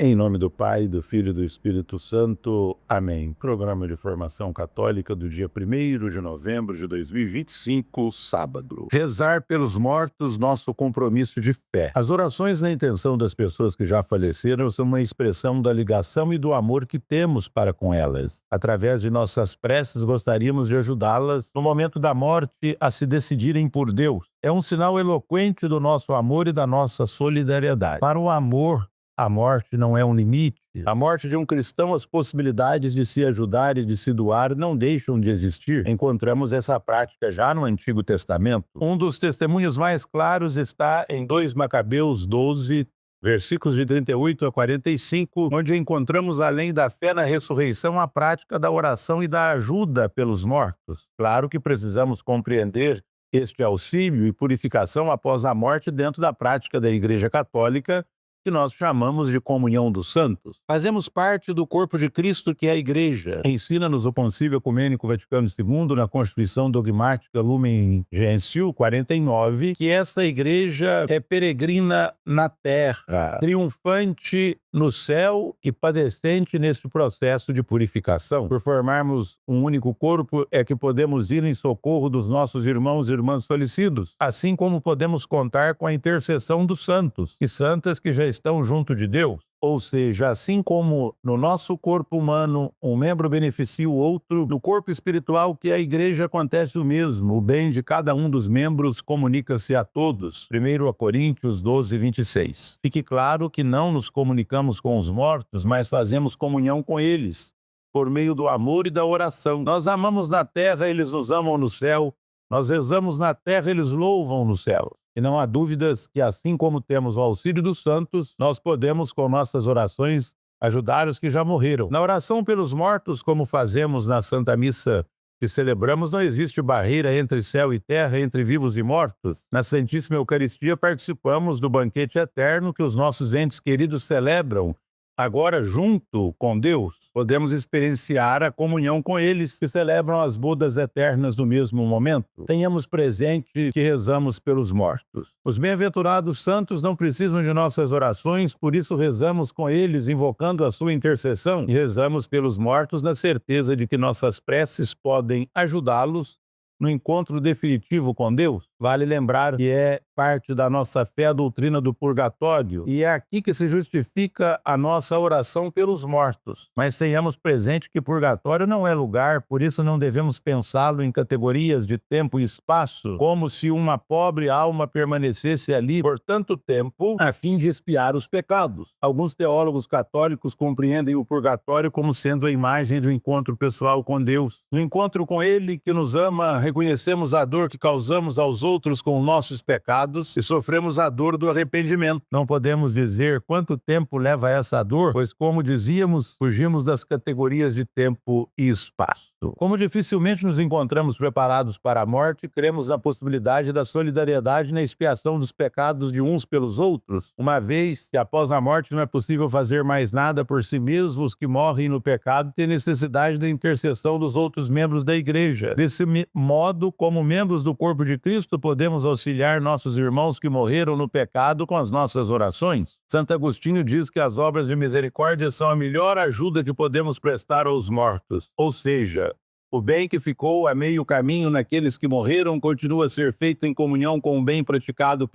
Em nome do Pai, do Filho e do Espírito Santo. Amém. Programa de Formação Católica do dia 1º de novembro de 2025, sábado. Rezar pelos mortos, nosso compromisso de fé. As orações na intenção das pessoas que já faleceram são uma expressão da ligação e do amor que temos para com elas. Através de nossas preces, gostaríamos de ajudá-las no momento da morte a se decidirem por Deus. É um sinal eloquente do nosso amor e da nossa solidariedade. Para o amor, a morte não é um limite. A morte de um cristão, as possibilidades de se ajudar e de se doar não deixam de existir. Encontramos essa prática já no Antigo Testamento. Um dos testemunhos mais claros está em 2 Macabeus 12, versículos de 38 a 45, onde encontramos, além da fé na ressurreição, a prática da oração e da ajuda pelos mortos. Claro que precisamos compreender este auxílio e purificação após a morte dentro da prática da Igreja Católica, que nós chamamos de comunhão dos santos. Fazemos parte do corpo de Cristo, que é a Igreja. Ensina-nos o Concílio Ecumênico Vaticano II, na Constituição Dogmática Lumen Gentium 49, que essa Igreja é peregrina na terra, triunfante no céu e padecente nesse processo de purificação. Por formarmos um único corpo, é que podemos ir em socorro dos nossos irmãos e irmãs falecidos, assim como podemos contar com a intercessão dos santos e santas que já estão junto de Deus. Ou seja, assim como no nosso corpo humano um membro beneficia o outro, no corpo espiritual, que é a Igreja, acontece o mesmo. O bem de cada um dos membros comunica-se a todos. 1 Coríntios 12, 26. Fique claro que não nos comunicamos com os mortos, mas fazemos comunhão com eles, por meio do amor e da oração. Nós amamos na terra, eles nos amam no céu. Nós rezamos na terra, eles louvam no céu. E não há dúvidas que, assim como temos o auxílio dos santos, nós podemos, com nossas orações, ajudar os que já morreram. Na oração pelos mortos, como fazemos na Santa Missa que celebramos, não existe barreira entre céu e terra, entre vivos e mortos. Na Santíssima Eucaristia, participamos do banquete eterno que os nossos entes queridos celebram. Agora, junto com Deus, podemos experienciar a comunhão com eles que celebram as bodas eternas no mesmo momento. Tenhamos presente que rezamos pelos mortos. Os bem-aventurados santos não precisam de nossas orações, por isso rezamos com eles, invocando a sua intercessão, e rezamos pelos mortos na certeza de que nossas preces podem ajudá-los no encontro definitivo com Deus. Vale lembrar que é parte da nossa fé a doutrina do purgatório, e é aqui que se justifica a nossa oração pelos mortos. Mas tenhamos presente que purgatório não é lugar, por isso não devemos pensá-lo em categorias de tempo e espaço, como se uma pobre alma permanecesse ali por tanto tempo a fim de expiar os pecados. Alguns teólogos católicos compreendem o purgatório como sendo a imagem do encontro pessoal com Deus. No encontro com Ele, que nos ama, reconhecemos a dor que causamos aos outros com nossos pecados e sofremos a dor do arrependimento. Não podemos dizer quanto tempo leva essa dor, pois, como dizíamos, fugimos das categorias de tempo e espaço. Como dificilmente nos encontramos preparados para a morte, cremos na possibilidade da solidariedade na expiação dos pecados de uns pelos outros, uma vez que após a morte não é possível fazer mais nada por si mesmos. Os que morrem no pecado têm necessidade da intercessão dos outros membros da Igreja. Desse modo, como membros do corpo de Cristo, podemos auxiliar nossos irmãos que morreram no pecado com as nossas orações. Santo Agostinho diz que as obras de misericórdia são a melhor ajuda que podemos prestar aos mortos. Ou seja, o bem que ficou a meio caminho naqueles que morreram continua a ser feito em comunhão com o bem praticado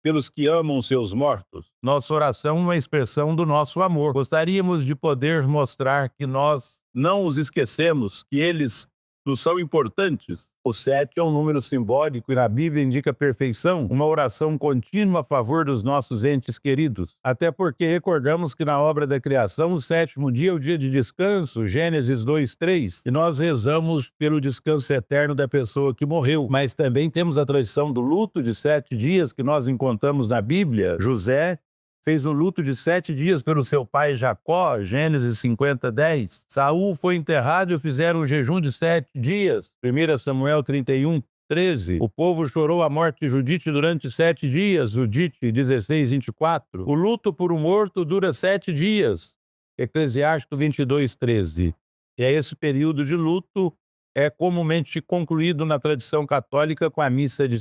pelos que amam seus mortos. Nossa oração é uma expressão do nosso amor. Gostaríamos de poder mostrar que nós não os esquecemos, que eles nos são importantes. O 7 é um número simbólico e na Bíblia indica perfeição, uma oração contínua a favor dos nossos entes queridos. Até porque recordamos que na obra da criação, o 7º dia é o dia de descanso, Gênesis 2:3, e nós rezamos pelo descanso eterno da pessoa que morreu. Mas também temos a tradição do luto de 7 dias que nós encontramos na Bíblia. José fez o luto de 7 dias pelo seu pai Jacó, Gênesis 50:10. Saul foi enterrado e fizeram um jejum de 7 dias, 1 Samuel 31:13. O povo chorou a morte de Judite durante 7 dias, Judite 16:24. O luto por um morto dura 7 dias, Eclesiástico 22:13. E é esse período de luto é comumente concluído na tradição católica com a missa de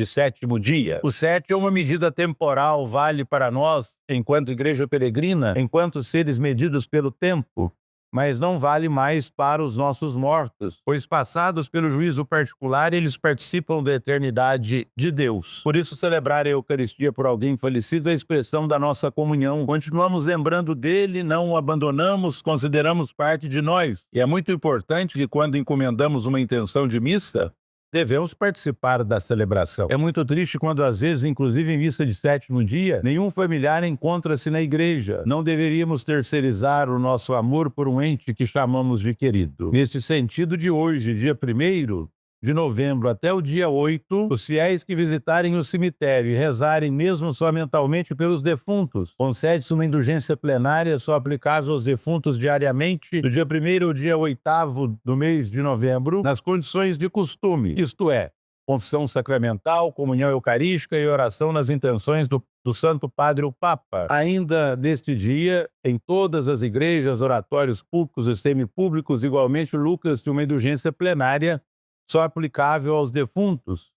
sétimo dia. O 7 é uma medida temporal, vale para nós, enquanto igreja peregrina, enquanto seres medidos pelo tempo, mas não vale mais para os nossos mortos, pois passados pelo juízo particular, eles participam da eternidade de Deus. Por isso, celebrar a Eucaristia por alguém falecido é a expressão da nossa comunhão. Continuamos lembrando dele, não o abandonamos, consideramos parte de nós. E é muito importante que quando encomendamos uma intenção de missa, devemos participar da celebração. É muito triste quando, às vezes, inclusive em missa de sétimo dia, nenhum familiar encontra-se na igreja. Não deveríamos terceirizar o nosso amor por um ente que chamamos de querido. Neste sentido, de hoje, dia 1º de novembro até o dia 8, os fiéis que visitarem o cemitério e rezarem mesmo só mentalmente pelos defuntos, concede-se uma indulgência plenária só aplicável aos defuntos diariamente, do dia 1º ao dia 8º do mês de novembro, nas condições de costume, isto é, confissão sacramental, comunhão eucarística e oração nas intenções do Santo Padre o Papa. Ainda neste dia, em todas as igrejas, oratórios públicos e semipúblicos, igualmente lucra-se uma indulgência plenária só aplicável aos defuntos.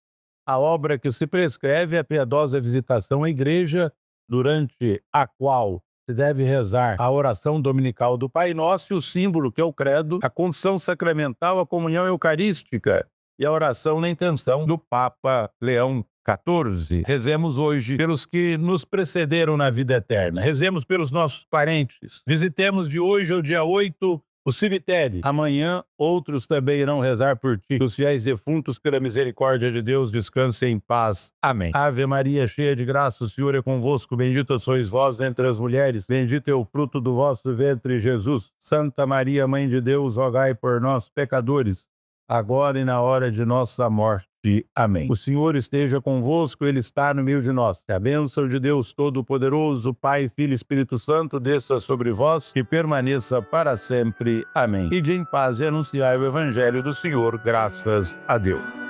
A obra que se prescreve é a piedosa visitação à igreja, durante a qual se deve rezar a oração dominical do Pai Nosso, o símbolo que é o credo, a confissão sacramental, a comunhão eucarística e a oração na intenção do Papa Leão XIV. Rezemos hoje pelos que nos precederam na vida eterna. Rezemos pelos nossos parentes. Visitemos de hoje ao dia 8 o cemitério. Amanhã, outros também irão rezar por ti. Os fiéis defuntos, pela misericórdia de Deus, descansem em paz. Amém. Ave Maria, cheia de graça, o Senhor é convosco. Bendita sois vós entre as mulheres. Bendito é o fruto do vosso ventre, Jesus. Santa Maria, Mãe de Deus, rogai por nós, pecadores, agora e na hora de nossa morte. Amém. O Senhor esteja convosco, Ele está no meio de nós. Que a bênção de Deus Todo-Poderoso, Pai, Filho e Espírito Santo, desça sobre vós e permaneça para sempre. Amém. Ide em paz e anunciai o Evangelho do Senhor. Graças a Deus.